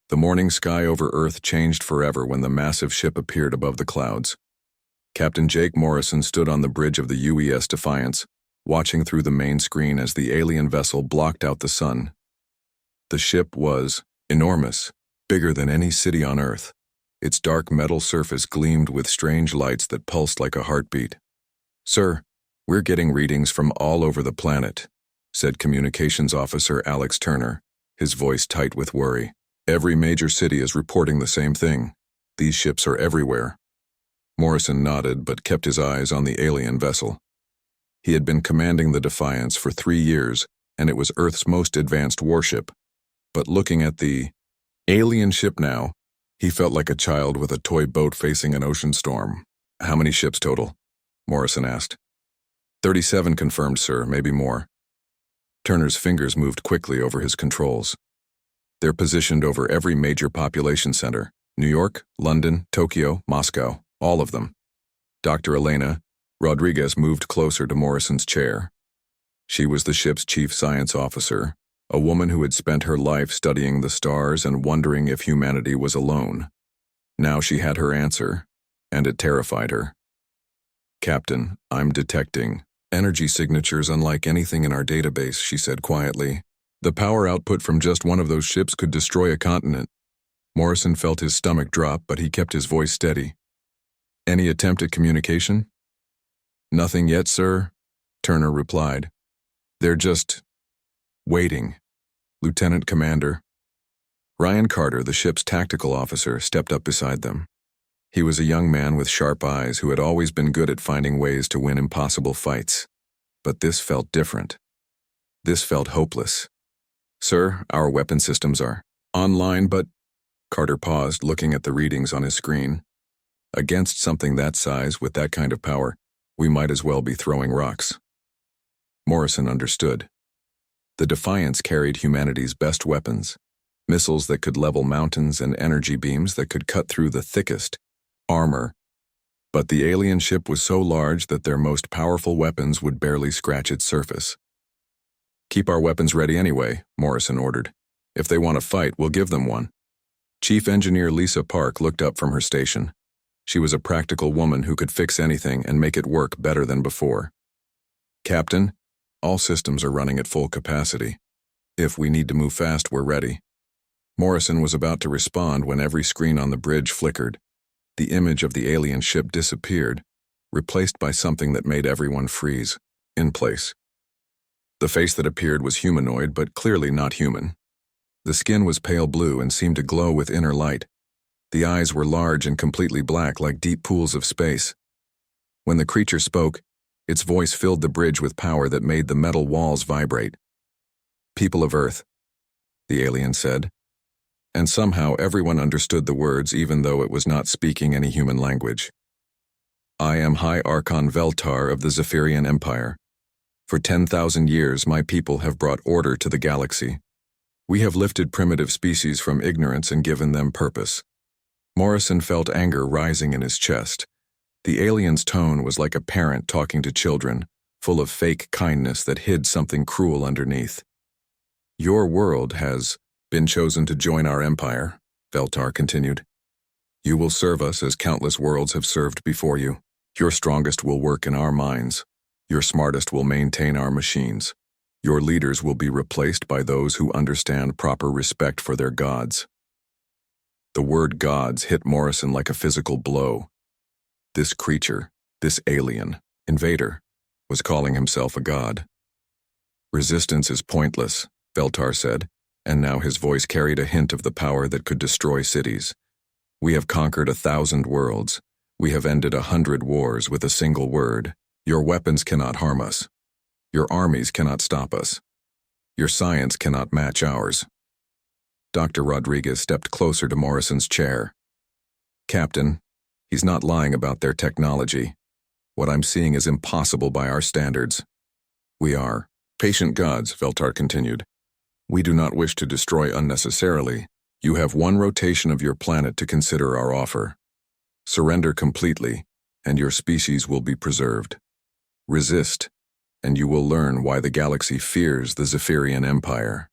The morning sky over Earth changed forever when the massive ship appeared above the clouds. Captain Jake Morrison stood on the bridge of the UES Defiance, watching through the main screen as the alien vessel blocked out the sun. The ship was enormous, bigger than any city on Earth. Its dark metal surface gleamed with strange lights that pulsed like a heartbeat. "Sir, we're getting readings from all over the planet," said Communications Officer Alex Turner, his voice tight with worry. "Every major city is reporting the same thing. These ships are everywhere." Morrison nodded but kept his eyes on the alien vessel. He had been commanding the Defiance for 3 years, and it was Earth's most advanced warship. But looking at the alien ship now, he felt like a child with a toy boat facing an ocean storm. "How many ships total?" Morrison asked. 37 confirmed, sir, maybe more." Turner's fingers moved quickly over his controls. "They're positioned over every major population center: New York, London, Tokyo, Moscow, all of them." Dr. Elena Rodriguez moved closer to Morrison's chair. She was the ship's chief science officer, a woman who had spent her life studying the stars and wondering if humanity was alone. Now she had her answer, and it terrified her. "Captain, I'm detecting energy signatures unlike anything in our database," she said quietly. "The power output from just one of those ships could destroy a continent." Morrison felt his stomach drop, but he kept his voice steady. "Any attempt at communication?" "Nothing yet, sir," Turner replied. "They're just waiting." Lieutenant Commander Ryan Carter, the ship's tactical officer, stepped up beside them. He was a young man with sharp eyes who had always been good at finding ways to win impossible fights. But this felt different. This felt hopeless. "Sir, our weapon systems are online, but—" Carter paused, looking at the readings on his screen. "Against something that size, with that kind of power, we might as well be throwing rocks." Morrison understood. The Defiance carried humanity's best weapons, missiles that could level mountains and energy beams that could cut through the thickest armor. But the alien ship was so large that their most powerful weapons would barely scratch its surface. "Keep our weapons ready anyway," Morrison ordered. "If they want to fight, we'll give them one." Chief Engineer Lisa Park looked up from her station. She was a practical woman who could fix anything and make it work better than before. "Captain, all systems are running at full capacity. If we need to move fast, we're ready." Morrison was about to respond when every screen on the bridge flickered. The image of the alien ship disappeared, replaced by something that made everyone freeze, in place. The face that appeared was humanoid, but clearly not human. The skin was pale blue and seemed to glow with inner light. The eyes were large and completely black, like deep pools of space. When the creature spoke, its voice filled the bridge with power that made the metal walls vibrate. "People of Earth," the alien said. And somehow everyone understood the words, even though it was not speaking any human language. "I am High Archon Veltar of the Zephyrian Empire. For 10,000 years my people have brought order to the galaxy. We have lifted primitive species from ignorance and given them purpose." Morrison felt anger rising in his chest. The alien's tone was like a parent talking to children, full of fake kindness that hid something cruel underneath. "Your world has been chosen to join our empire," Veltar continued. "You will serve us as countless worlds have served before you. Your strongest will work in our mines. Your smartest will maintain our machines. Your leaders will be replaced by those who understand proper respect for their gods." The word gods hit Morrison like a physical blow. This creature, this alien, invader, was calling himself a god. "Resistance is pointless," Veltar said, and now his voice carried a hint of the power that could destroy cities. "We have conquered 1,000 worlds. We have ended 100 wars with a single word. Your weapons cannot harm us. Your armies cannot stop us. Your science cannot match ours." Dr. Rodriguez stepped closer to Morrison's chair. "Captain, he's not lying about their technology. What I'm seeing is impossible by our standards. We are patient gods," Veltar continued. "We do not wish to destroy unnecessarily. You have one rotation of your planet to consider our offer. Surrender completely, and your species will be preserved. Resist, and you will learn why the galaxy fears the Zephyrian Empire."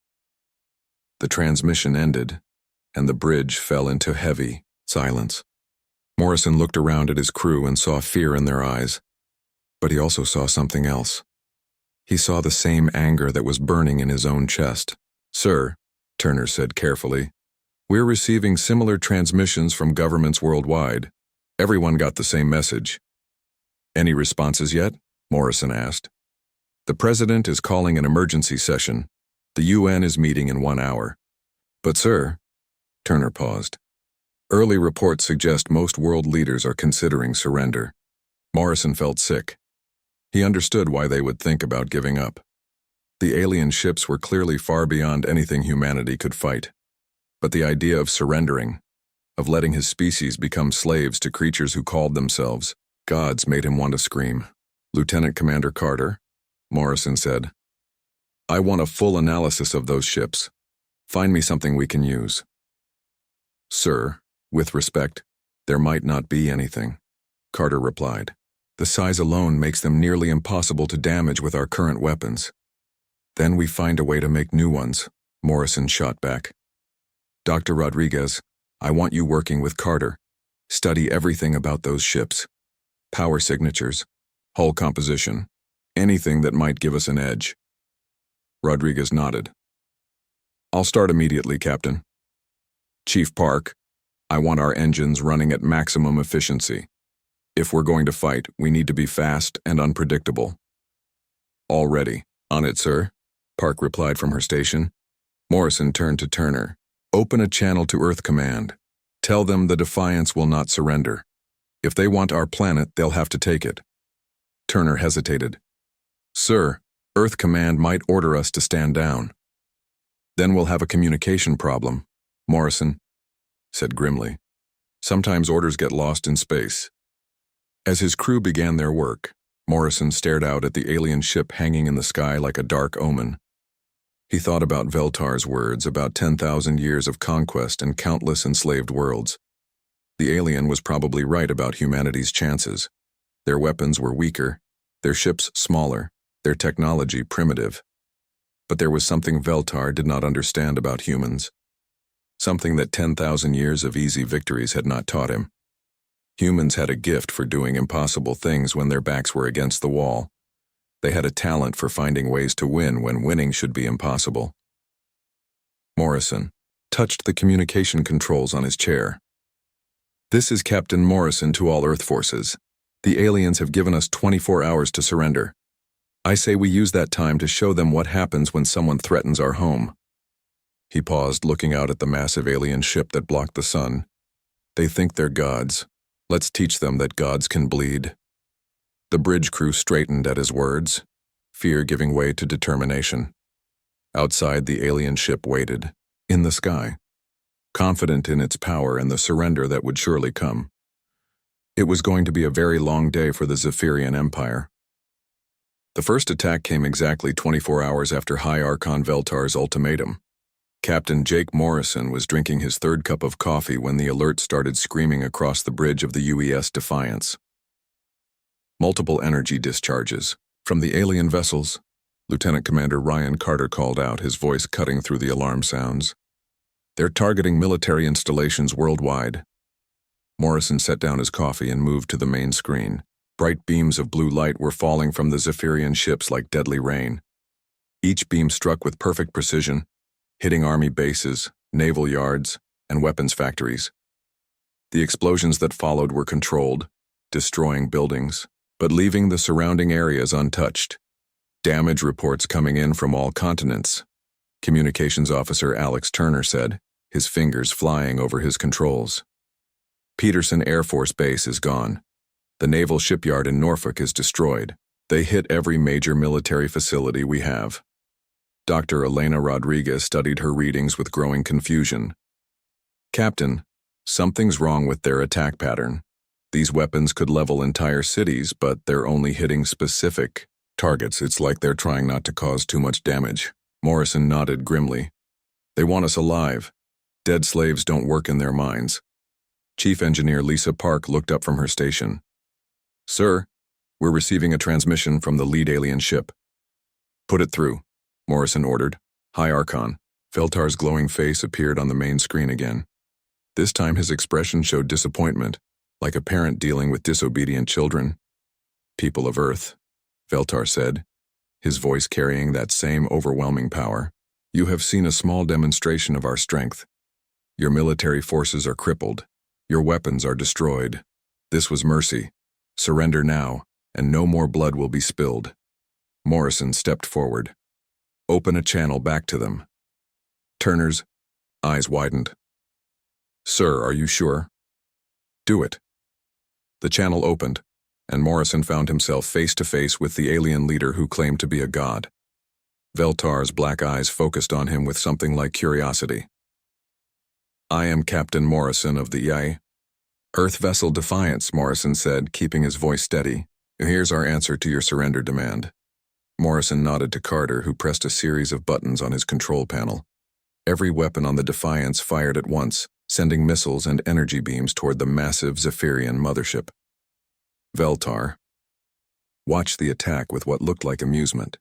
The transmission ended, and the bridge fell into heavy silence. Morrison looked around at his crew and saw fear in their eyes, but he also saw something else. He saw the same anger that was burning in his own chest. "Sir," Turner said carefully, "we're receiving similar transmissions from governments worldwide. Everyone got the same message." "Any responses yet?" Morrison asked. "The president is calling an emergency session. The UN is meeting in 1 hour." "But sir," Turner paused, "early reports suggest most world leaders are considering surrender." Morrison felt sick. He understood why they would think about giving up. The alien ships were clearly far beyond anything humanity could fight. But the idea of surrendering, of letting his species become slaves to creatures who called themselves gods, made him want to scream. "Lieutenant Commander Carter," Morrison said, "I want a full analysis of those ships. Find me something we can use." "Sir, with respect, there might not be anything," Carter replied. "The size alone makes them nearly impossible to damage with our current weapons." "Then we find a way to make new ones," Morrison shot back. "Dr. Rodriguez, I want you working with Carter. Study everything about those ships. Power signatures, hull composition, anything that might give us an edge." Rodriguez nodded. "I'll start immediately, Captain. Chief Park, I want our engines running at maximum efficiency. If we're going to fight, we need to be fast and unpredictable." "All ready." "On it, sir," Park replied from her station. Morrison turned to Turner. "Open a channel to Earth Command. Tell them the Defiance will not surrender. If they want our planet, they'll have to take it." Turner hesitated. "Sir, Earth Command might order us to stand down." "Then we'll have a communication problem," Morrison said grimly. "Sometimes orders get lost in space." As his crew began their work, Morrison stared out at the alien ship hanging in the sky like a dark omen. He thought about Veltar's words about 10,000 years of conquest and countless enslaved worlds. The alien was probably right about humanity's chances. Their weapons were weaker, their ships smaller, their technology primitive. But there was something Veltar did not understand about humans. Something that 10,000 years of easy victories had not taught him. Humans had a gift for doing impossible things when their backs were against the wall. They had a talent for finding ways to win when winning should be impossible. Morrison touched the communication controls on his chair. "This is Captain Morrison to all Earth forces. The aliens have given us 24 hours to surrender. I say we use that time to show them what happens when someone threatens our home." He paused, looking out at the massive alien ship that blocked the sun. "They think they're gods. Let's teach them that gods can bleed." The bridge crew straightened at his words, fear giving way to determination. Outside, the alien ship waited, in the sky, confident in its power and the surrender that would surely come. It was going to be a very long day for the Zephyrian Empire. The first attack came exactly 24 hours after High Archon Veltar's ultimatum. Captain Jake Morrison was drinking his third cup of coffee when the alert started screaming across the bridge of the UES Defiance. "Multiple energy discharges from the alien vessels," Lieutenant Commander Ryan Carter called out, his voice cutting through the alarm sounds. "They're targeting military installations worldwide." Morrison set down his coffee and moved to the main screen. Bright beams of blue light were falling from the Zephyrian ships like deadly rain. Each beam struck with perfect precision, hitting army bases, naval yards, and weapons factories. The explosions that followed were controlled, destroying buildings, but leaving the surrounding areas untouched. Damage reports coming in from all continents, Communications Officer Alex Turner said, his fingers flying over his controls. "Peterson Air Force Base is gone. The naval shipyard in Norfolk is destroyed. They hit every major military facility we have." Dr. Elena Rodriguez studied her readings with growing confusion. "Captain, something's wrong with their attack pattern. These weapons could level entire cities, but they're only hitting specific targets. It's like they're trying not to cause too much damage." Morrison nodded grimly. "They want us alive. Dead slaves don't work in their minds." Chief Engineer Lisa Park looked up from her station. "Sir, we're receiving a transmission from the lead alien ship." "Put it through," Morrison ordered. "High Archon, Veltar's glowing face appeared on the main screen again. This time his expression showed disappointment, like a parent dealing with disobedient children. "People of Earth," Veltar said, his voice carrying that same overwhelming power, "you have seen a small demonstration of our strength. Your military forces are crippled. Your weapons are destroyed. This was mercy. Surrender now, and no more blood will be spilled." Morrison stepped forward. "Open a channel back to them." Turner's eyes widened. "Sir, are you sure?" "Do it." The channel opened, and Morrison found himself face to face with the alien leader who claimed to be a god. Veltar's black eyes focused on him with something like curiosity. "I am Captain Morrison of the Earth Vessel Defiance," Morrison said, keeping his voice steady. "Here's our answer to your surrender demand." Morrison nodded to Carter, who pressed a series of buttons on his control panel. Every weapon on the Defiance fired at once, sending missiles and energy beams toward the massive Zephyrian mothership. Veltar watched the attack with what looked like amusement.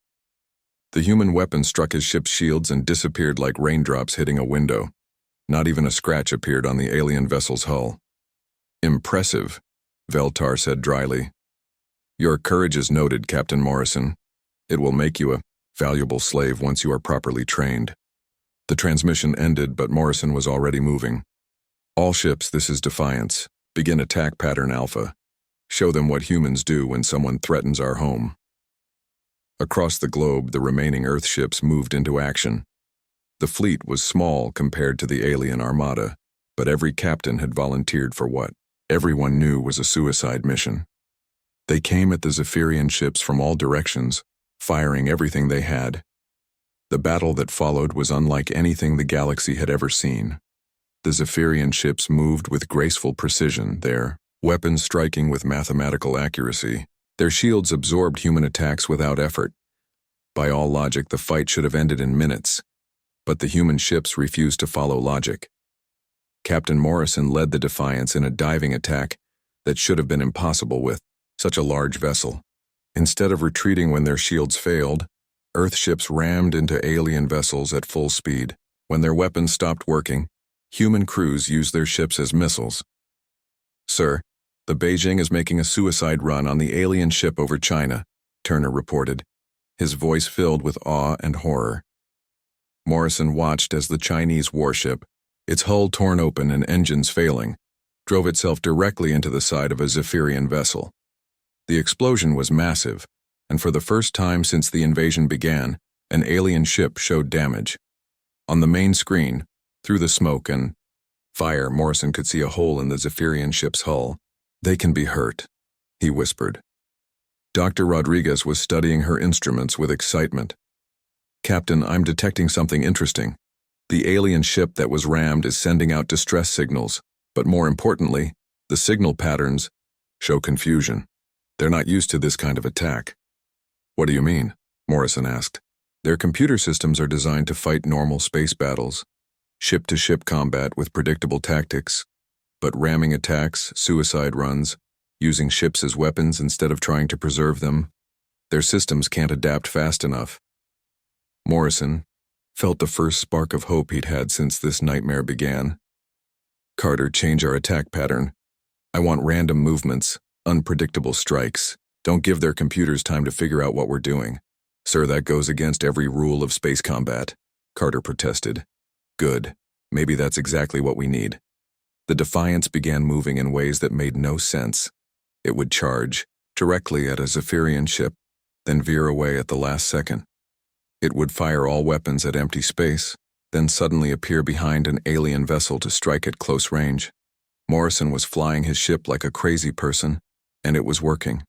The human weapon struck his ship's shields and disappeared like raindrops hitting a window. Not even a scratch appeared on the alien vessel's hull. "Impressive," Veltar said dryly. "Your courage is noted, Captain Morrison. It will make you a valuable slave once you are properly trained." The transmission ended, but Morrison was already moving. "All ships, this is Defiance. Begin attack pattern Alpha. Show them what humans do when someone threatens our home." Across the globe, the remaining Earth ships moved into action. The fleet was small compared to the alien armada, but every captain had volunteered for what everyone knew was a suicide mission. They came at the Zephyrian ships from all directions, firing everything they had. The battle that followed was unlike anything the galaxy had ever seen. The Zephyrian ships moved with graceful precision, their weapons striking with mathematical accuracy. Their shields absorbed human attacks without effort. By all logic, the fight should have ended in minutes, but the human ships refused to follow logic. Captain Morrison led the Defiance in a diving attack that should have been impossible with such a large vessel. Instead of retreating when their shields failed, Earth ships rammed into alien vessels at full speed. When their weapons stopped working, human crews used their ships as missiles. "Sir, the Beijing is making a suicide run on the alien ship over China," Turner reported, his voice filled with awe and horror. Morrison watched as the Chinese warship, its hull torn open and engines failing, drove itself directly into the side of a Zephyrian vessel. The explosion was massive, and for the first time since the invasion began, an alien ship showed damage. On the main screen, through the smoke and fire, Morrison could see a hole in the Zephyrian ship's hull. "They can be hurt," he whispered. Dr. Rodriguez was studying her instruments with excitement. "Captain, I'm detecting something interesting. The alien ship that was rammed is sending out distress signals, but more importantly, the signal patterns show confusion. They're not used to this kind of attack." "What do you mean?" Morrison asked. "Their computer systems are designed to fight normal space battles, ship-to-ship combat with predictable tactics, but ramming attacks, suicide runs, using ships as weapons instead of trying to preserve them, their systems can't adapt fast enough." Morrison felt the first spark of hope he'd had since this nightmare began. "Carter, change our attack pattern. I want random movements, unpredictable strikes. Don't give their computers time to figure out what we're doing." "Sir, that goes against every rule of space combat," Carter protested. "Good. Maybe that's exactly what we need." The Defiance began moving in ways that made no sense. It would charge directly at a Zephyrian ship, then veer away at the last second. It would fire all weapons at empty space, then suddenly appear behind an alien vessel to strike at close range. Morrison was flying his ship like a crazy person, and it was working.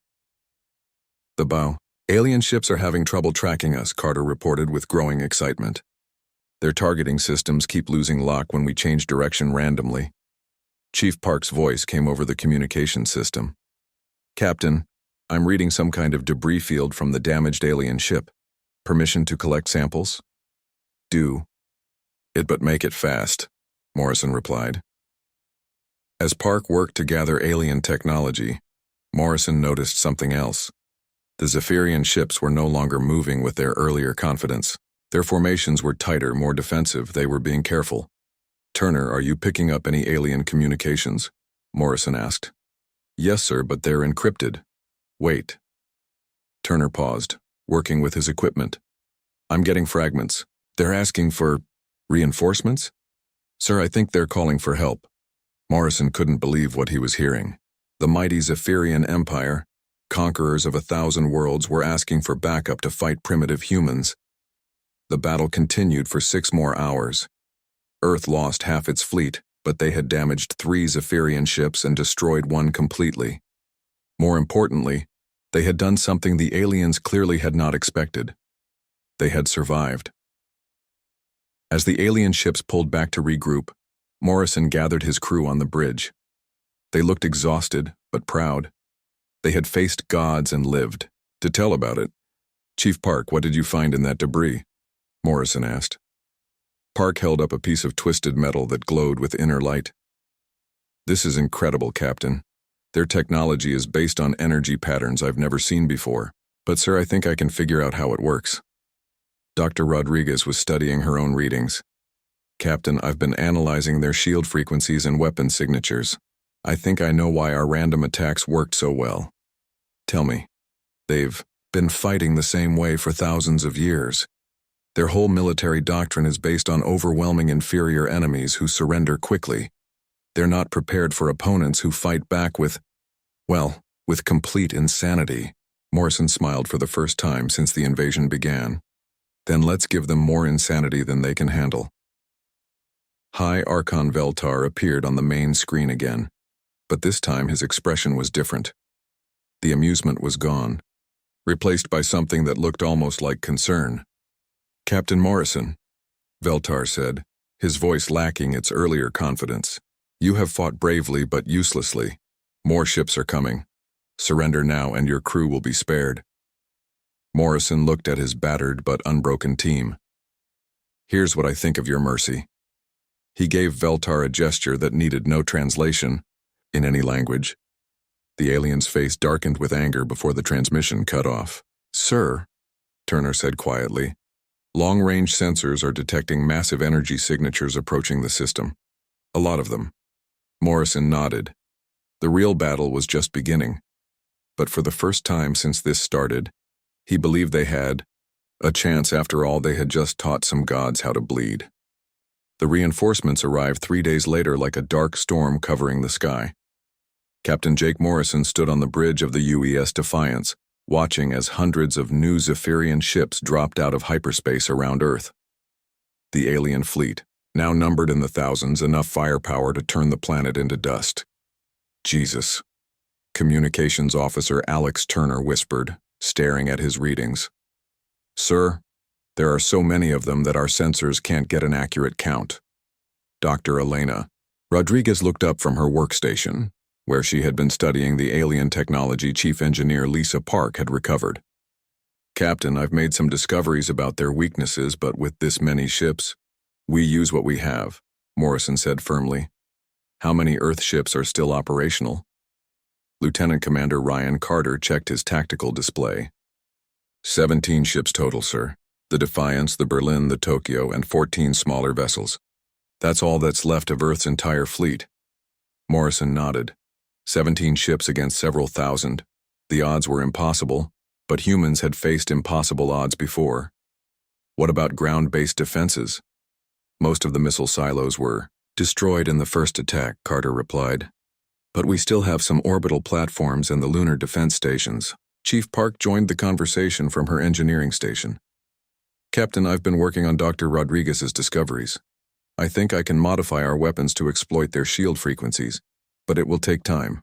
"The bow. Alien ships are having trouble tracking us," Carter reported with growing excitement. "Their targeting systems keep losing lock when we change direction randomly." Chief Park's voice came over the communication system. "Captain, I'm reading some kind of debris field from the damaged alien ship. Permission to collect samples?" "Do it, but make it fast," Morrison replied. As Park worked to gather alien technology, Morrison noticed something else. The Zephyrian ships were no longer moving with their earlier confidence. Their formations were tighter, more defensive. They were being careful. "Turner, are you picking up any alien communications?" Morrison asked. "Yes, sir, but they're encrypted." "Wait." Turner paused, working with his equipment. "I'm getting fragments. They're asking for reinforcements?" "Sir, I think they're calling for help." Morrison couldn't believe what he was hearing. The mighty Zephyrian Empire, conquerors of 1,000 worlds, were asking for backup to fight primitive humans. The battle continued for 6 more hours. Earth lost half its fleet, but they had damaged 3 Zephyrian ships and destroyed 1 completely. More importantly, they had done something the aliens clearly had not expected. They had survived. As the alien ships pulled back to regroup, Morrison gathered his crew on the bridge. They looked exhausted, but proud. They had faced gods and lived. To tell about it, "Chief Park, what did you find in that debris?" Morrison asked. Park held up a piece of twisted metal that glowed with inner light. "This is incredible, Captain. Their technology is based on energy patterns I've never seen before. But sir, I think I can figure out how it works." Dr. Rodriguez was studying her own readings. "Captain, I've been analyzing their shield frequencies and weapon signatures. I think I know why our random attacks worked so well." "Tell me." "They've been fighting the same way for thousands of years. Their whole military doctrine is based on overwhelming inferior enemies who surrender quickly. They're not prepared for opponents who fight back with complete insanity." Morrison smiled for the first time since the invasion began. "Then let's give them more insanity than they can handle." High Archon Veltar appeared on the main screen again, but this time his expression was different. The amusement was gone, replaced by something that looked almost like concern. "Captain Morrison," Veltar said, his voice lacking its earlier confidence, "you have fought bravely but uselessly. More ships are coming. Surrender now and your crew will be spared." Morrison looked at his battered but unbroken team. "Here's what I think of your mercy." He gave Veltar a gesture that needed no translation in any language. The alien's face darkened with anger before the transmission cut off. "Sir," Turner said quietly, "long-range sensors are detecting massive energy signatures approaching the system. A lot of them." Morrison nodded. The real battle was just beginning. But for the first time since this started, he believed they had a chance. After all, they had just taught some gods how to bleed. The reinforcements arrived 3 days later like a dark storm covering the sky. Captain Jake Morrison stood on the bridge of the UES Defiance, watching as hundreds of new Zephyrian ships dropped out of hyperspace around Earth. The alien fleet, now numbered in the thousands, enough firepower to turn the planet into dust. "Jesus," Communications Officer Alex Turner whispered, staring at his readings. "Sir, there are so many of them that our sensors can't get an accurate count." Dr. Elena Rodriguez looked up from her workstation, where she had been studying the alien technology Chief Engineer Lisa Park had recovered. "Captain, I've made some discoveries about their weaknesses, but with this many ships, we use what we have," Morrison said firmly. "How many Earth ships are still operational?" Lieutenant Commander Ryan Carter checked his tactical display. 17 ships total, sir. The Defiance, the Berlin, the Tokyo, and 14 smaller vessels. That's all that's left of Earth's entire fleet." Morrison nodded. 17 ships against several thousand. The odds were impossible, but humans had faced impossible odds before. "What about ground-based defenses?" "Most of the missile silos were destroyed in the first attack," Carter replied. "But we still have some orbital platforms and the lunar defense stations." Chief Park joined the conversation from her engineering station. "Captain, I've been working on Dr. Rodriguez's discoveries. I think I can modify our weapons to exploit their shield frequencies, but it will take time."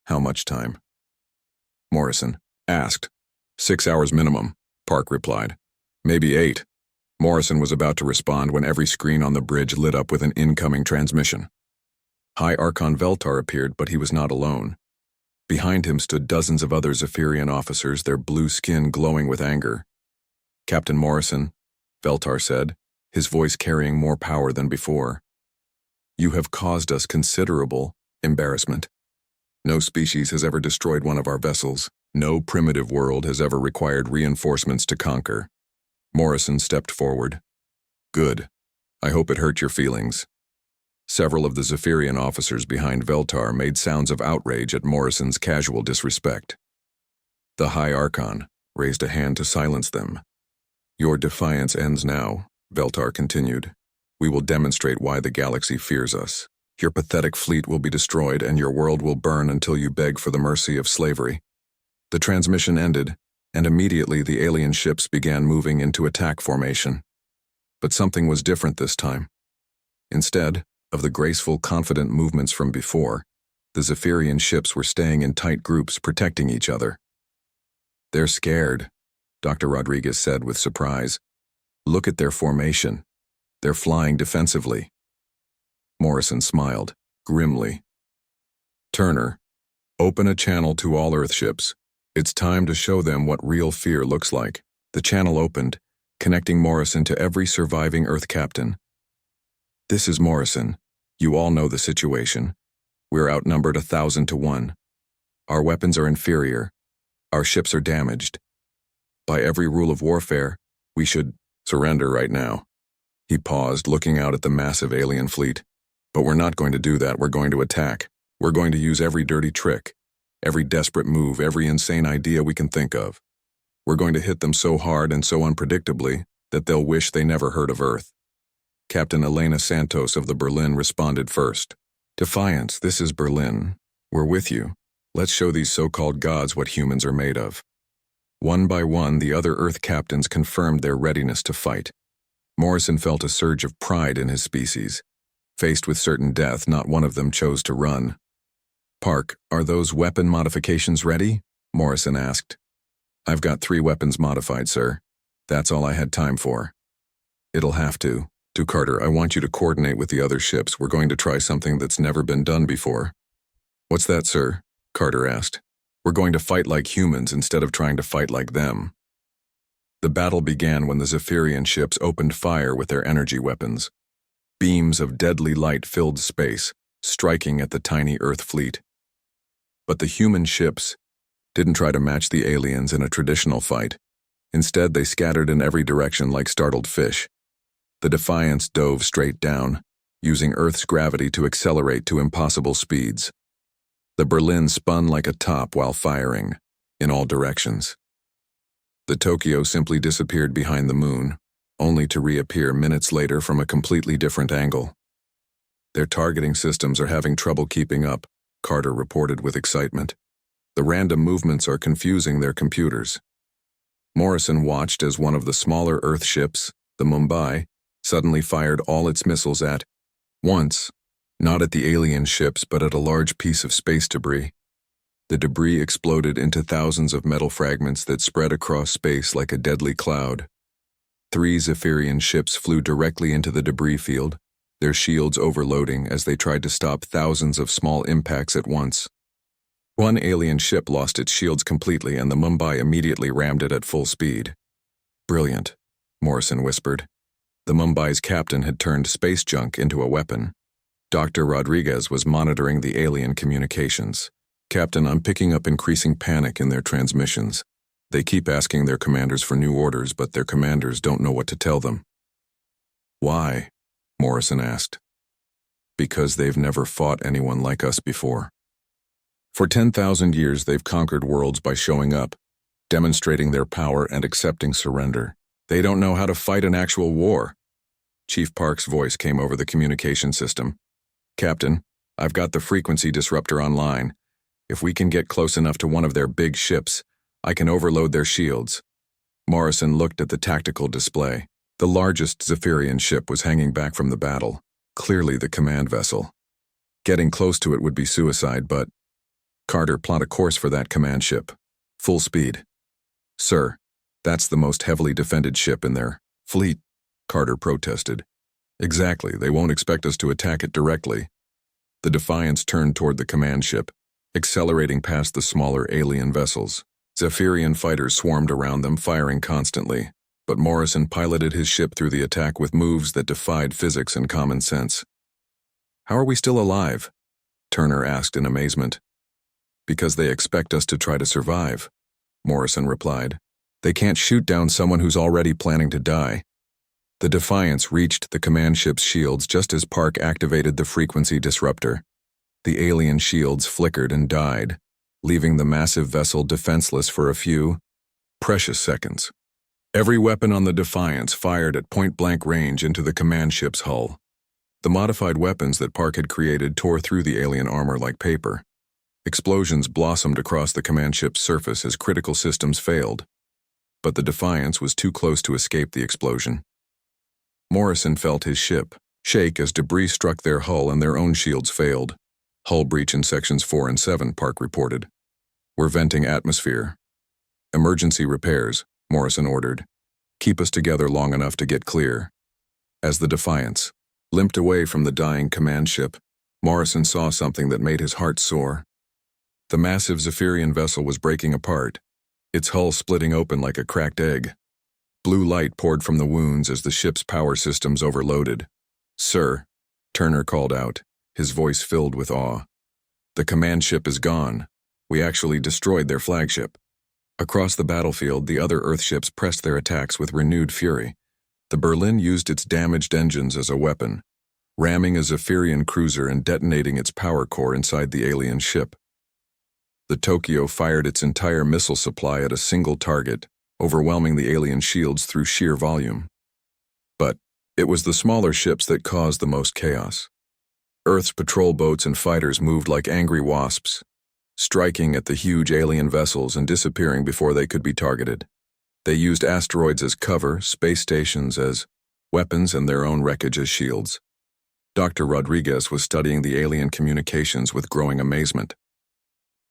"How much time?" Morrison asked. 6 hours minimum," Park replied. "Maybe 8. Morrison was about to respond when every screen on the bridge lit up with an incoming transmission. High Archon Veltar appeared, but he was not alone. Behind him stood dozens of other Zephyrian officers, their blue skin glowing with anger. "Captain Morrison," Veltar said, his voice carrying more power than before, "you have caused us considerable embarrassment. No species has ever destroyed one of our vessels. No primitive world has ever required reinforcements to conquer. Morrison stepped forward. Good. I hope it hurt your feelings. Several of the Zephyrian officers behind Veltar made sounds of outrage at Morrison's casual disrespect. The High Archon raised a hand to silence them. Your defiance ends now, Veltar continued. We will demonstrate why the galaxy fears us. Your pathetic fleet will be destroyed and your world will burn until you beg for the mercy of slavery. The transmission ended, and immediately the alien ships began moving into attack formation. But something was different this time. Instead of the graceful, confident movements from before, the Zephyrian ships were staying in tight groups, protecting each other. They're scared, Dr. Rodriguez said with surprise. Look at their formation. They're flying defensively. Morrison smiled, grimly. Turner, open a channel to all Earth ships. It's time to show them what real fear looks like. The channel opened, connecting Morrison to every surviving Earth captain. This is Morrison. You all know the situation. We're outnumbered 1,000 to 1. Our weapons are inferior. Our ships are damaged. By every rule of warfare, we should surrender right now. He paused, looking out at the massive alien fleet. But we're not going to do that. We're going to attack. We're going to use every dirty trick, every desperate move, every insane idea we can think of. We're going to hit them so hard and so unpredictably that they'll wish they never heard of Earth. Captain Elena Santos of the Berlin responded first. Defiance, this is Berlin. We're with you. Let's show these so-called gods what humans are made of. One by one, the other Earth captains confirmed their readiness to fight. Morrison felt a surge of pride in his species. Faced with certain death, not one of them chose to run. Park, are those weapon modifications ready? Morrison asked. I've got 3 weapons modified, sir. That's all I had time for. It'll have to. To Carter, I want you to coordinate with the other ships. We're going to try something that's never been done before. What's that, sir? Carter asked. We're going to fight like humans instead of trying to fight like them. The battle began when the Zephyrian ships opened fire with their energy weapons. Beams of deadly light filled space, striking at the tiny Earth fleet. But the human ships didn't try to match the aliens in a traditional fight. Instead, they scattered in every direction like startled fish. The Defiance dove straight down, using Earth's gravity to accelerate to impossible speeds. The Berlin spun like a top while firing, in all directions. The Tokyo simply disappeared behind the moon, only to reappear minutes later from a completely different angle. Their targeting systems are having trouble keeping up, Carter reported with excitement. The random movements are confusing their computers. Morrison watched as one of the smaller Earth ships, the Mumbai, suddenly fired all its missiles at once, not at the alien ships but at a large piece of space debris. The debris exploded into thousands of metal fragments that spread across space like a deadly cloud. 3 Zephyrian ships flew directly into the debris field, their shields overloading as they tried to stop thousands of small impacts at once. One alien ship lost its shields completely and the Mumbai immediately rammed it at full speed. Brilliant, Morrison whispered. The Mumbai's captain had turned space junk into a weapon. Dr. Rodriguez was monitoring the alien communications. Captain, I'm picking up increasing panic in their transmissions. They keep asking their commanders for new orders, but their commanders don't know what to tell them. Why? Morrison asked. Because they've never fought anyone like us before. For 10,000 years they've conquered worlds by showing up, demonstrating their power and accepting surrender. They don't know how to fight an actual war. Chief Park's voice came over the communication system. Captain, I've got the frequency disruptor online. If we can get close enough to one of their big ships, I can overload their shields. Morrison looked at the tactical display. The largest Zephyrian ship was hanging back from the battle, clearly the command vessel. Getting close to it would be suicide, but Carter, plot a course for that command ship. Full speed. Sir, that's the most heavily defended ship in their fleet, Carter protested. Exactly, they won't expect us to attack it directly. The Defiance turned toward the command ship, accelerating past the smaller alien vessels. Zephyrian fighters swarmed around them, firing constantly, but Morrison piloted his ship through the attack with moves that defied physics and common sense. How are we still alive? Turner asked in amazement. Because they expect us to try to survive, Morrison replied. They can't shoot down someone who's already planning to die. The Defiance reached the command ship's shields just as Park activated the frequency disruptor. The alien shields flickered and died, leaving the massive vessel defenseless for a few precious seconds. Every weapon on the Defiance fired at point-blank range into the command ship's hull. The modified weapons that Park had created tore through the alien armor like paper. Explosions blossomed across the command ship's surface as critical systems failed. But the Defiance was too close to escape the explosion. Morrison felt his ship shake as debris struck their hull and their own shields failed. Hull breach in sections 4 and 7, Park reported. We're venting atmosphere. Emergency repairs, Morrison ordered. Keep us together long enough to get clear. As the Defiance limped away from the dying command ship, Morrison saw something that made his heart soar. The massive Zephyrian vessel was breaking apart, its hull splitting open like a cracked egg. Blue light poured from the wounds as the ship's power systems overloaded. "Sir," Turner called out, his voice filled with awe. "The command ship is gone. We actually destroyed their flagship." Across the battlefield, the other Earthships pressed their attacks with renewed fury. The Berlin used its damaged engines as a weapon, ramming a Zephyrian cruiser and detonating its power core inside the alien ship. The Tokyo fired its entire missile supply at a single target, overwhelming the alien shields through sheer volume. But it was the smaller ships that caused the most chaos. Earth's patrol boats and fighters moved like angry wasps, striking at the huge alien vessels and disappearing before they could be targeted. They used asteroids as cover, space stations as weapons, and their own wreckage as shields. Dr. Rodriguez was studying the alien communications with growing amazement.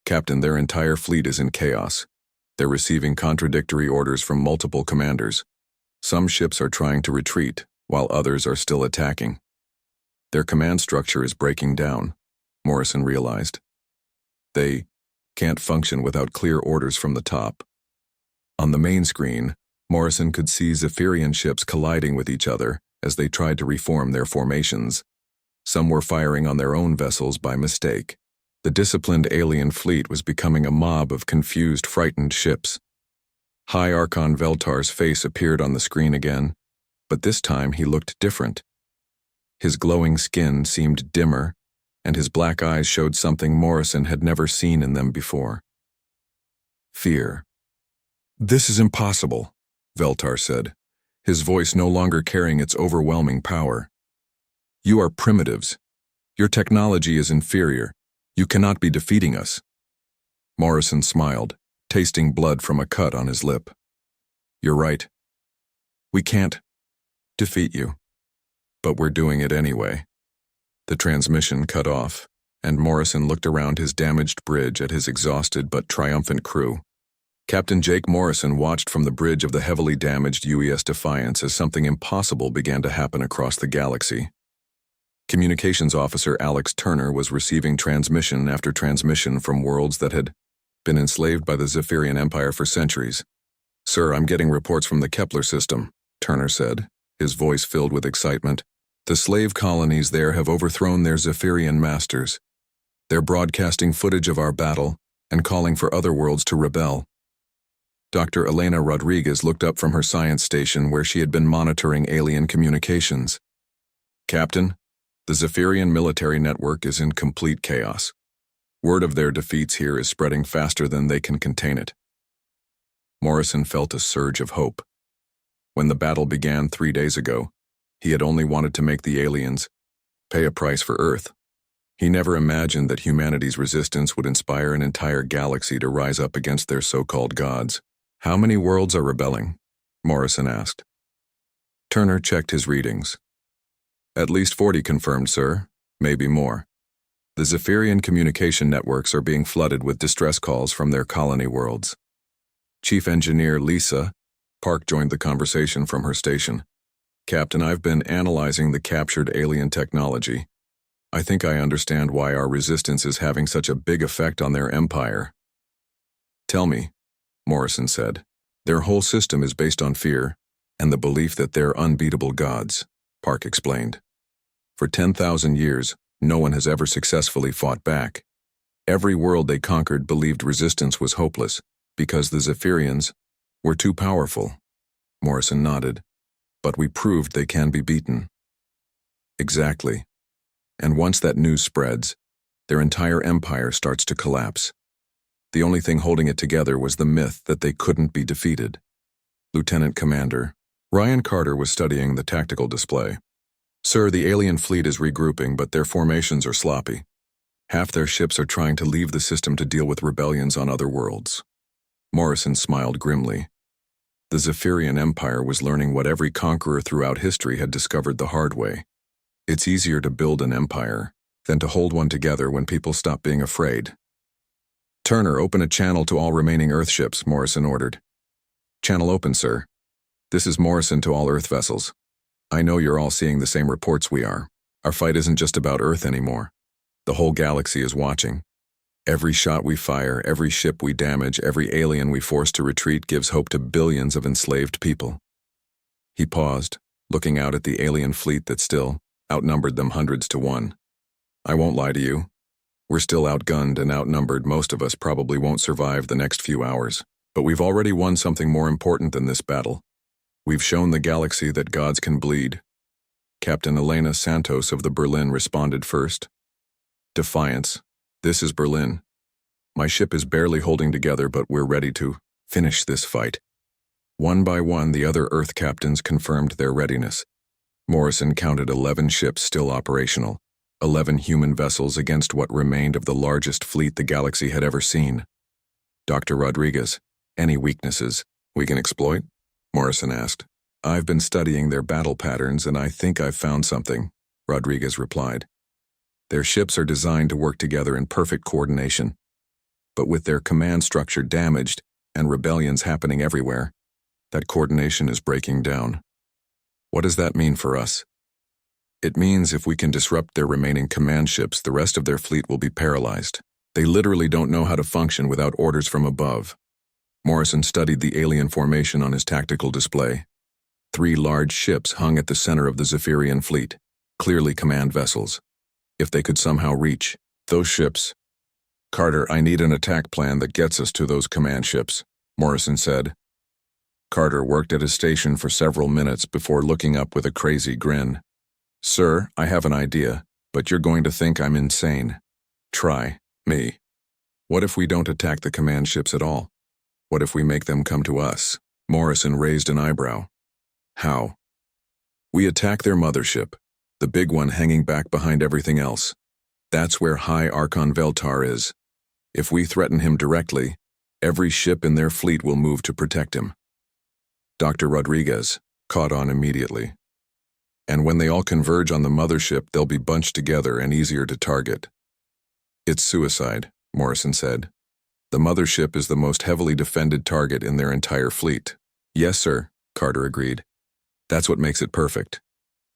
"Captain, their entire fleet is in chaos. They're receiving contradictory orders from multiple commanders. Some ships are trying to retreat, while others are still attacking. Their command structure is breaking down," Morrison realized. "They can't function without clear orders from the top." On the main screen, Morrison could see Zephyrian ships colliding with each other as they tried to reform their formations. Some were firing on their own vessels by mistake. The disciplined alien fleet was becoming a mob of confused, frightened ships. High Archon Veltar's face appeared on the screen again, but this time he looked different. His glowing skin seemed dimmer, and his black eyes showed something Morrison had never seen in them before. Fear. "This is impossible," Veltar said, his voice no longer carrying its overwhelming power. "You are primitives. Your technology is inferior. You cannot be defeating us." Morrison smiled, tasting blood from a cut on his lip. "You're right. We can't defeat you. But we're doing it anyway." The transmission cut off, and Morrison looked around his damaged bridge at his exhausted but triumphant crew. Captain Jake Morrison watched from the bridge of the heavily damaged UES Defiance as something impossible began to happen across the galaxy. Communications Officer Alex Turner was receiving transmission after transmission from worlds that had been enslaved by the Zephyrian Empire for centuries. "Sir, I'm getting reports from the Kepler system," Turner said, his voice filled with excitement. "The slave colonies there have overthrown their Zephyrian masters. They're broadcasting footage of our battle and calling for other worlds to rebel." Dr. Elena Rodriguez looked up from her science station where she had been monitoring alien communications. "Captain, the Zephyrian military network is in complete chaos. Word of their defeats here is spreading faster than they can contain it." Morrison felt a surge of hope. When the battle began 3 days ago, he had only wanted to make the aliens pay a price for Earth. He never imagined that humanity's resistance would inspire an entire galaxy to rise up against their so-called gods. "How many worlds are rebelling?" Morrison asked. Turner checked his readings. "At least 40 confirmed, sir. Maybe more. The Zephyrian communication networks are being flooded with distress calls from their colony worlds." Chief Engineer Lisa Park joined the conversation from her station. "Captain, I've been analyzing the captured alien technology. I think I understand why our resistance is having such a big effect on their empire." "Tell me," Morrison said. "Their whole system is based on fear and the belief that they're unbeatable gods," Park explained. "For 10,000 years, no one has ever successfully fought back. Every world they conquered believed resistance was hopeless because the Zephyrians We're too powerful. Morrison nodded. But we proved they can be beaten. Exactly. And once that news spreads, their entire empire starts to collapse. The only thing holding it together was the myth that they couldn't be defeated. Lieutenant Commander Ryan Carter was studying the tactical display. Sir, the alien fleet is regrouping, but their formations are sloppy. Half their ships are trying to leave the system to deal with rebellions on other worlds. Morrison smiled grimly. The Zephyrian Empire was learning what every conqueror throughout history had discovered the hard way. It's easier to build an empire than to hold one together when people stop being afraid. Turner, open a channel to all remaining Earth ships, Morrison ordered. Channel open, sir. This is Morrison to all Earth vessels. I know you're all seeing the same reports we are. Our fight isn't just about Earth anymore. The whole galaxy is watching. Every shot we fire, every ship we damage, every alien we force to retreat gives hope to billions of enslaved people. He paused, looking out at the alien fleet that still outnumbered them hundreds to one. I won't lie to you. We're still outgunned and outnumbered. Most of us probably won't survive the next few hours. But we've already won something more important than this battle. We've shown the galaxy that gods can bleed. Captain Elena Santos of the Berlin responded first. Defiance. This is Berlin. My ship is barely holding together, but we're ready to finish this fight. One by one, the other Earth captains confirmed their readiness. Morrison counted 11 ships still operational, 11 human vessels against what remained of the largest fleet the galaxy had ever seen. Dr. Rodriguez, any weaknesses we can exploit? Morrison asked. I've been studying their battle patterns and I think I've found something, Rodriguez replied. Their ships are designed to work together in perfect coordination. But with their command structure damaged and rebellions happening everywhere, that coordination is breaking down. What does that mean for us? It means if we can disrupt their remaining command ships, the rest of their fleet will be paralyzed. They literally don't know how to function without orders from above. Morrison studied the alien formation on his tactical display. 3 large ships hung at the center of the Zephyrian fleet, clearly command vessels. If they could somehow reach those ships. Carter, I need an attack plan that gets us to those command ships, Morrison said. Carter worked at his station for several minutes before looking up with a crazy grin. Sir, I have an idea, but you're going to think I'm insane. Try me. What if we don't attack the command ships at all? What if we make them come to us? Morrison raised an eyebrow. How? We attack their mothership, the big one hanging back behind everything else. That's where High Archon Veltar is. If we threaten him directly, every ship in their fleet will move to protect him. Dr. Rodriguez caught on immediately. And when they all converge on the mothership, they'll be bunched together and easier to target. It's suicide, Morrison said. The mothership is the most heavily defended target in their entire fleet. Yes, sir, Carter agreed. That's what makes it perfect.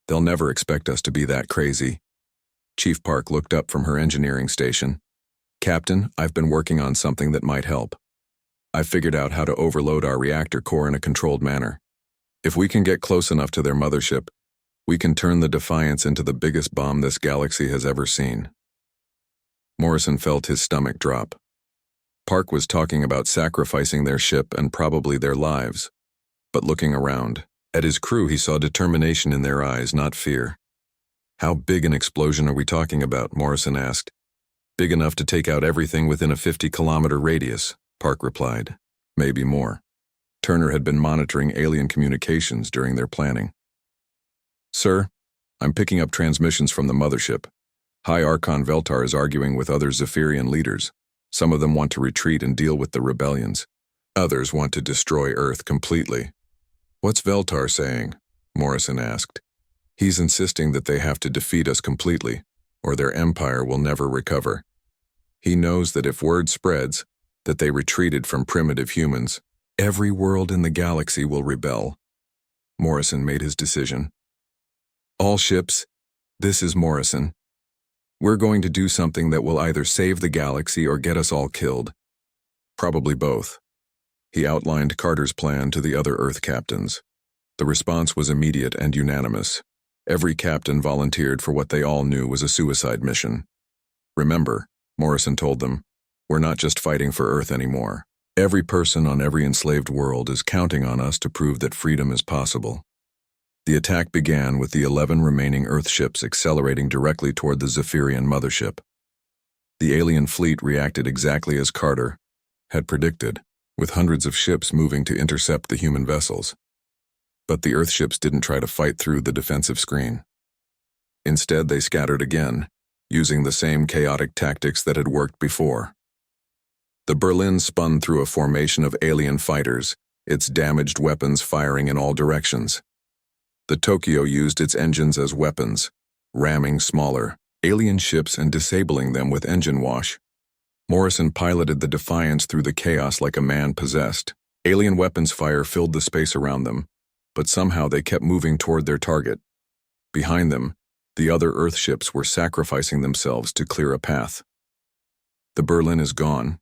They'll never expect us to be that crazy. Chief Park looked up from her engineering station. Captain, I've been working on something that might help. I've figured out how to overload our reactor core in a controlled manner. If we can get close enough to their mothership, we can turn the Defiance into the biggest bomb this galaxy has ever seen. Morrison felt his stomach drop. Park was talking about sacrificing their ship and probably their lives. But looking around, at his crew he saw determination in their eyes, not fear. How big an explosion are we talking about? Morrison asked. Big enough to take out everything within a 50-kilometer radius, Park replied. Maybe more. Turner had been monitoring alien communications during their planning. Sir, I'm picking up transmissions from the mothership. High Archon Veltar is arguing with other Zephyrian leaders. Some of them want to retreat and deal with the rebellions. Others want to destroy Earth completely. What's Veltar saying? Morrison asked. He's insisting that they have to defeat us completely, or their empire will never recover. He knows that if word spreads that they retreated from primitive humans, every world in the galaxy will rebel. Morrison made his decision. All ships, this is Morrison. We're going to do something that will either save the galaxy or get us all killed. Probably both. He outlined Carter's plan to the other Earth captains. The response was immediate and unanimous. Every captain volunteered for what they all knew was a suicide mission. Remember, Morrison told them, we're not just fighting for Earth anymore. Every person on every enslaved world is counting on us to prove that freedom is possible. The attack began with the 11 remaining Earth ships accelerating directly toward the Zephyrian mothership. The alien fleet reacted exactly as Carter had predicted, with hundreds of ships moving to intercept the human vessels. But the Earth ships didn't try to fight through the defensive screen. Instead, they scattered again, using the same chaotic tactics that had worked before. The Berlin spun through a formation of alien fighters, its damaged weapons firing in all directions. The Tokyo used its engines as weapons, ramming smaller alien ships and disabling them with engine wash. Morrison piloted the Defiance through the chaos like a man possessed. Alien weapons fire filled the space around them, but somehow they kept moving toward their target. Behind them, the other Earth ships were sacrificing themselves to clear a path. "The Berlin is gone,"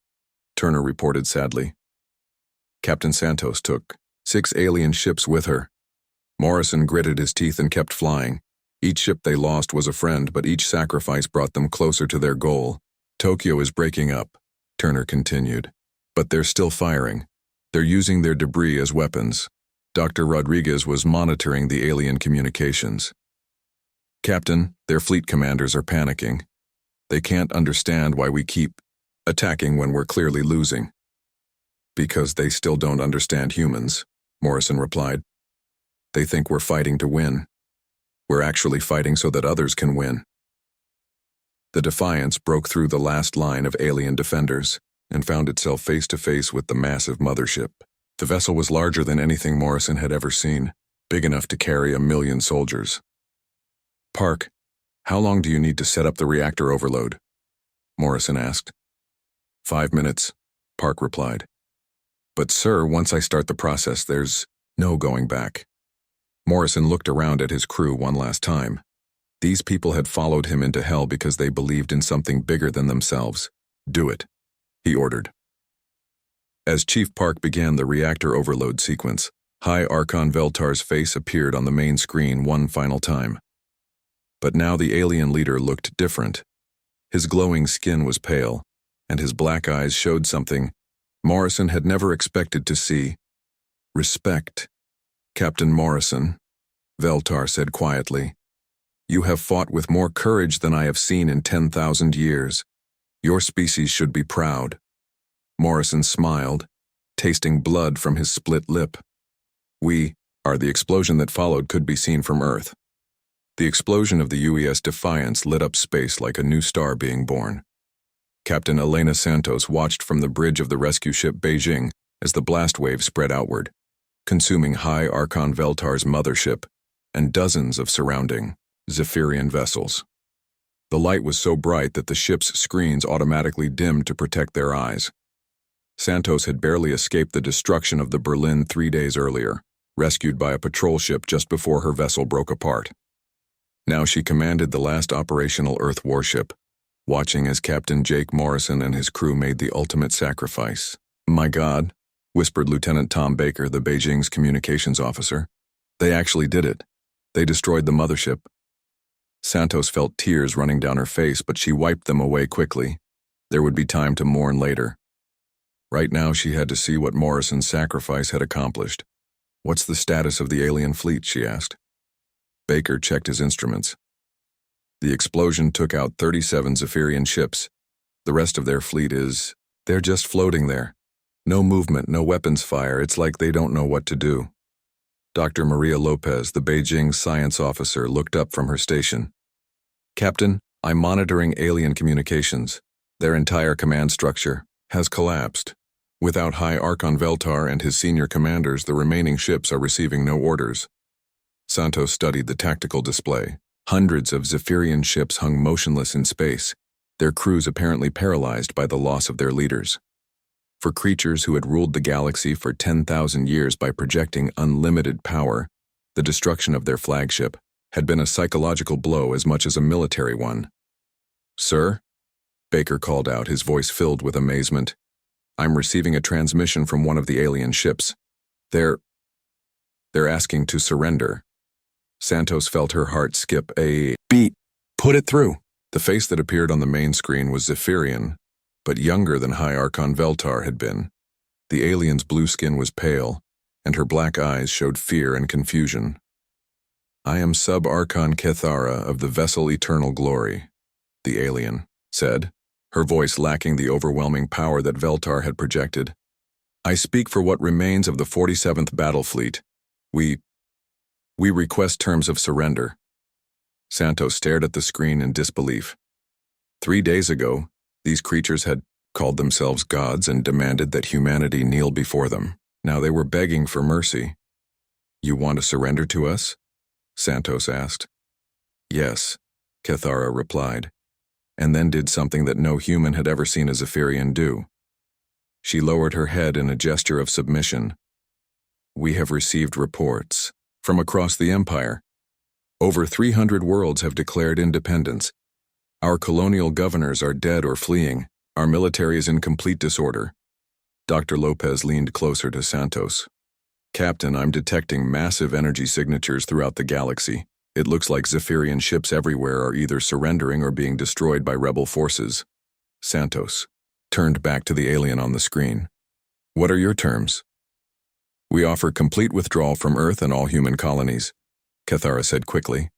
Turner reported sadly. Captain Santos took 6 alien ships with her. Morrison gritted his teeth and kept flying. Each ship they lost was a friend, but each sacrifice brought them closer to their goal. "Tokyo is breaking up," Turner continued. "But they're still firing. They're using their debris as weapons." Dr. Rodriguez was monitoring the alien communications. "Captain, their fleet commanders are panicking. They can't understand why we keep attacking when we're clearly losing." "Because they still don't understand humans," Morrison replied. "They think we're fighting to win. We're actually fighting so that others can win." The Defiance broke through the last line of alien defenders and found itself face to face with the massive mothership. The vessel was larger than anything Morrison had ever seen, big enough to carry 1,000,000 soldiers. "Park, how long do you need to set up the reactor overload?" Morrison asked. 5 minutes, Park replied. "But sir, once I start the process, there's no going back." Morrison looked around at his crew one last time. These people had followed him into hell because they believed in something bigger than themselves. "Do it," he ordered. As Chief Park began the reactor overload sequence, High Archon Veltar's face appeared on the main screen one final time. But now the alien leader looked different. His glowing skin was pale, and his black eyes showed something Morrison had never expected to see. "Respect, Captain Morrison," Veltar said quietly. "You have fought with more courage than I have seen in 10,000 years. Your species should be proud." Morrison smiled, tasting blood from his split lip. "We are." The explosion that followed could be seen from Earth. The explosion of the UES Defiance lit up space like a new star being born. Captain Elena Santos watched from the bridge of the rescue ship Beijing as the blast wave spread outward, consuming High Archon Veltar's mothership and dozens of surrounding Zephyrian vessels. The light was so bright that the ship's screens automatically dimmed to protect their eyes. Santos had barely escaped the destruction of the Berlin 3 days earlier, rescued by a patrol ship just before her vessel broke apart. Now she commanded the last operational Earth warship, watching as Captain Jake Morrison and his crew made the ultimate sacrifice. "My God," whispered Lieutenant Tom Baker, the Beijing's communications officer. "They actually did it. They destroyed the mothership." Santos felt tears running down her face, but she wiped them away quickly. There would be time to mourn later. Right now she had to see what Morrison's sacrifice had accomplished. "What's the status of the alien fleet?" she asked. Baker checked his instruments. "The explosion took out 37 Zephyrian ships. The rest of their fleet they're just floating there. No movement, no weapons fire. It's like they don't know what to do." Dr. Maria Lopez, the Beijing science officer, looked up from her station. "Captain, I'm monitoring alien communications. Their entire command structure has collapsed. Without High Archon Veltar and his senior commanders, the remaining ships are receiving no orders." Santos studied the tactical display. Hundreds of Zephyrian ships hung motionless in space, their crews apparently paralyzed by the loss of their leaders. For creatures who had ruled the galaxy for 10,000 years by projecting unlimited power, the destruction of their flagship had been a psychological blow as much as a military one. "Sir?" Baker called out, his voice filled with amazement. "I'm receiving a transmission from one of the alien ships. They're asking to surrender." Santos felt her heart skip a beat. "Put it through." The face that appeared on the main screen was Zephyrian, but younger than High Archon Veltar had been. The alien's blue skin was pale, and her black eyes showed fear and confusion. "I am Sub-Archon Kethara of the vessel Eternal Glory," the alien said, her voice lacking the overwhelming power that Veltar had projected. "I speak for what remains of the 47th Battle Fleet. We request terms of surrender." Santos stared at the screen in disbelief. 3 days ago, these creatures had called themselves gods and demanded that humanity kneel before them. Now they were begging for mercy. "You want to surrender to us?" Santos asked. "Yes," Kethara replied, and then did something that no human had ever seen a Zephyrian do. She lowered her head in a gesture of submission. "We have received reports from across the Empire. Over 300 worlds have declared independence. Our colonial governors are dead or fleeing. Our military is in complete disorder." Dr. Lopez leaned closer to Santos. "Captain, I'm detecting massive energy signatures throughout the galaxy. It looks like Zephyrian ships everywhere are either surrendering or being destroyed by rebel forces." Santos turned back to the alien on the screen. "What are your terms?" "We offer complete withdrawal from Earth and all human colonies," Kethara said quickly.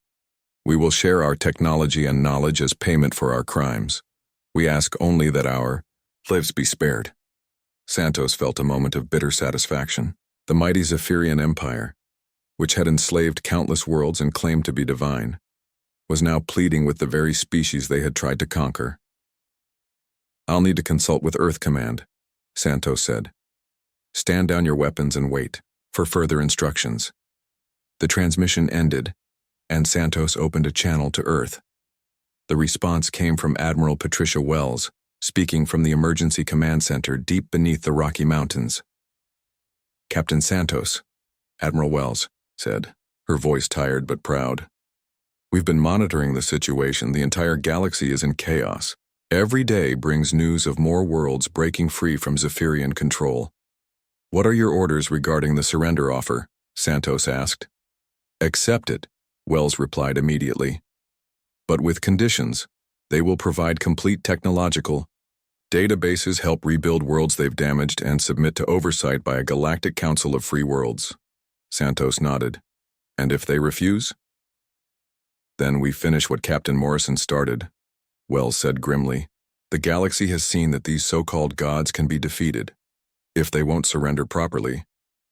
"We will share our technology and knowledge as payment for our crimes. We ask only that our lives be spared." Santos felt a moment of bitter satisfaction. The mighty Zephyrian Empire, which had enslaved countless worlds and claimed to be divine, was now pleading with the very species they had tried to conquer. "I'll need to consult with Earth Command," Santos said. "Stand down your weapons and wait for further instructions." The transmission ended, and Santos opened a channel to Earth. The response came from Admiral Patricia Wells, speaking from the Emergency Command Center deep beneath the Rocky Mountains. "Captain Santos," Admiral Wells said, her voice tired but proud. "We've been monitoring the situation. The entire galaxy is in chaos. Every day brings news of more worlds breaking free from Zephyrian control. What are your orders regarding the surrender offer?" Santos asked. "Accept it," Wells replied immediately. "But with conditions. They will provide complete technological databases, help rebuild worlds they've damaged, and submit to oversight by a Galactic Council of Free Worlds." Santos nodded. "And if they refuse?" "Then we finish what Captain Morrison started," Wells said grimly. "The galaxy has seen that these so-called gods can be defeated. If they won't surrender properly,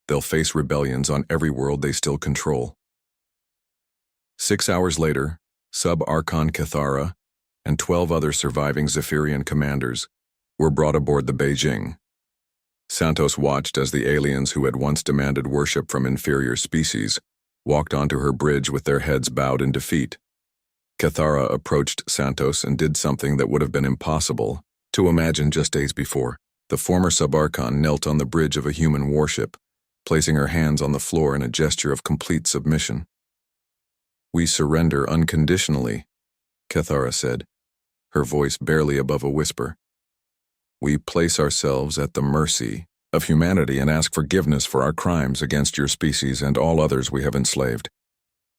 they'll face rebellions on every world they still control." 6 hours later, Sub-Archon Kethara and 12 other surviving Zephyrian commanders were brought aboard the Beijing. Santos watched as the aliens who had once demanded worship from inferior species walked onto her bridge with their heads bowed in defeat. Kethara approached Santos and did something that would have been impossible to imagine just days before. The former Sub-Archon knelt on the bridge of a human warship, placing her hands on the floor in a gesture of complete submission. "We surrender unconditionally," Kethara said, her voice barely above a whisper. "We place ourselves at the mercy of humanity and ask forgiveness for our crimes against your species and all others we have enslaved."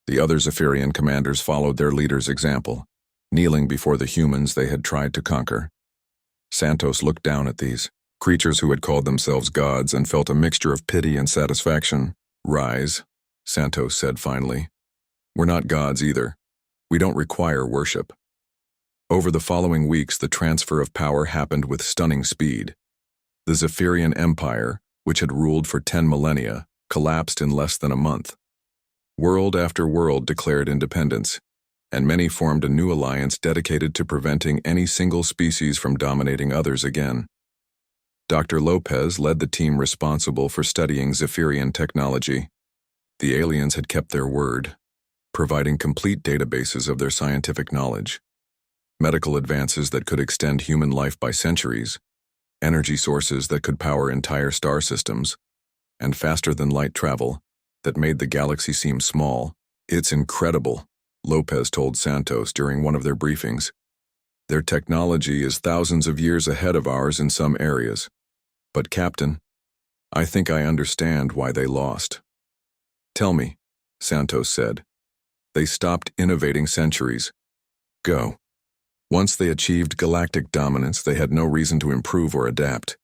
The other Zephyrian commanders followed their leader's example, kneeling before the humans they had tried to conquer. Santos looked down at these creatures who had called themselves gods and felt a mixture of pity and satisfaction. "Rise," Santos said finally. "We're not gods either. We don't require worship." Over the following weeks, the transfer of power happened with stunning speed. The Zephyrian Empire, which had ruled for 10 millennia, collapsed in less than a month. World after world declared independence, and many formed a new alliance dedicated to preventing any single species from dominating others again. Dr. Lopez led the team responsible for studying Zephyrian technology. The aliens had kept their word, providing complete databases of their scientific knowledge. Medical advances that could extend human life by centuries, energy sources that could power entire star systems, and faster-than-light travel that made the galaxy seem small. "It's incredible," Lopez told Santos during one of their briefings. "Their technology is thousands of years ahead of ours in some areas. But, Captain, I think I understand why they lost." "Tell me," Santos said. "They stopped innovating centuries ago. Once they achieved galactic dominance, they had no reason to improve or adapt.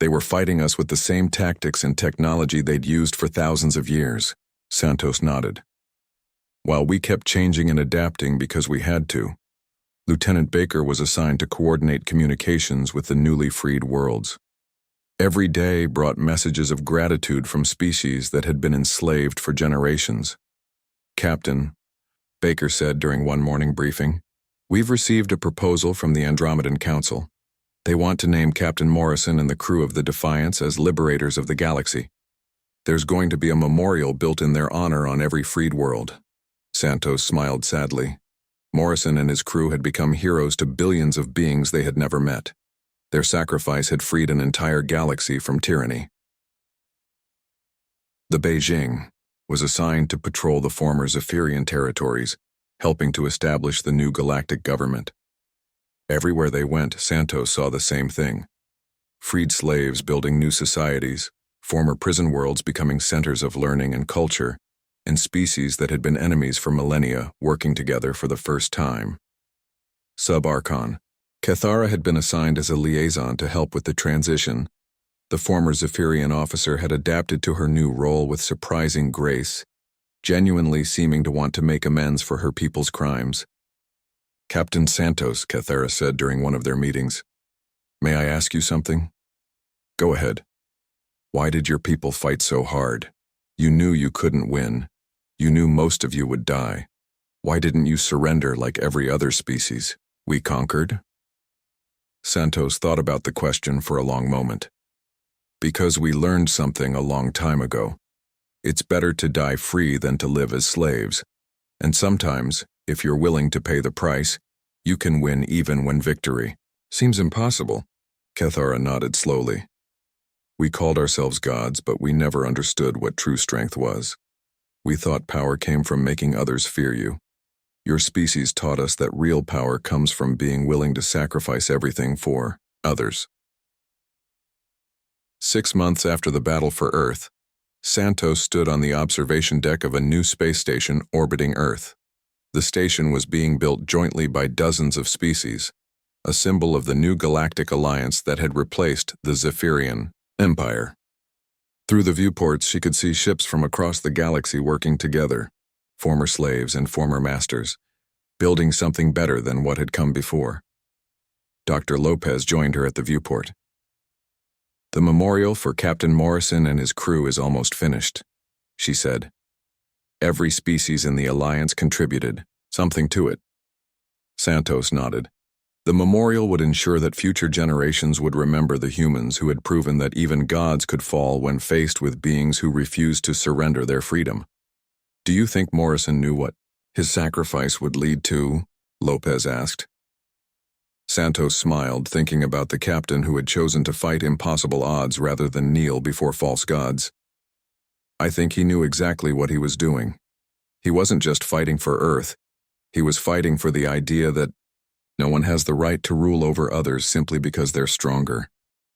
They were fighting us with the same tactics and technology they'd used for thousands of years. Santos nodded. While we kept changing and adapting because we had to, Lieutenant Baker was assigned to coordinate communications with the newly freed worlds. Every day brought messages of gratitude from species that had been enslaved for generations. "Captain," Baker said during one morning briefing, "we've received a proposal from the Andromedan Council. They want to name Captain Morrison and the crew of the Defiance as liberators of the galaxy. There's going to be a memorial built in their honor on every freed world." Santos smiled sadly. Morrison and his crew had become heroes to billions of beings they had never met. Their sacrifice had freed an entire galaxy from tyranny. The Beijing was assigned to patrol the former Zephyrian territories, helping to establish the new galactic government. Everywhere they went, Santos saw the same thing. Freed slaves building new societies, former prison worlds becoming centers of learning and culture, and species that had been enemies for millennia working together for the first time. Sub-Archon. Cathara had been assigned as a liaison to help with the transition. The former Zephyrian officer had adapted to her new role with surprising grace, genuinely seeming to want to make amends for her people's crimes. "Captain Santos," Cathara said during one of their meetings, "may I ask you something?" "Go ahead." "Why did your people fight so hard? You knew you couldn't win. You knew most of you would die. Why didn't you surrender like every other species? We conquered?" Santos thought about the question for a long moment. "Because we learned something a long time ago. It's better to die free than to live as slaves. And sometimes, if you're willing to pay the price, you can win even when victory seems impossible." Cathara nodded slowly. "We called ourselves gods, but we never understood what true strength was. We thought power came from making others fear you. Your species taught us that real power comes from being willing to sacrifice everything for others." 6 months after the battle for Earth, Santos stood on the observation deck of a new space station orbiting Earth. The station was being built jointly by dozens of species, a symbol of the new galactic alliance that had replaced the Zephyrian Empire. Through the viewports, she could see ships from across the galaxy working together, former slaves and former masters, building something better than what had come before. Dr. Lopez joined her at the viewport. "The memorial for Captain Morrison and his crew is almost finished," she said. "Every species in the Alliance contributed something to it." Santos nodded. The memorial would ensure that future generations would remember the humans who had proven that even gods could fall when faced with beings who refused to surrender their freedom. "Do you think Morrison knew what his sacrifice would lead to?" Lopez asked. Santos smiled, thinking about the captain who had chosen to fight impossible odds rather than kneel before false gods. "I think he knew exactly what he was doing. He wasn't just fighting for Earth. He was fighting for the idea that no one has the right to rule over others simply because they're stronger."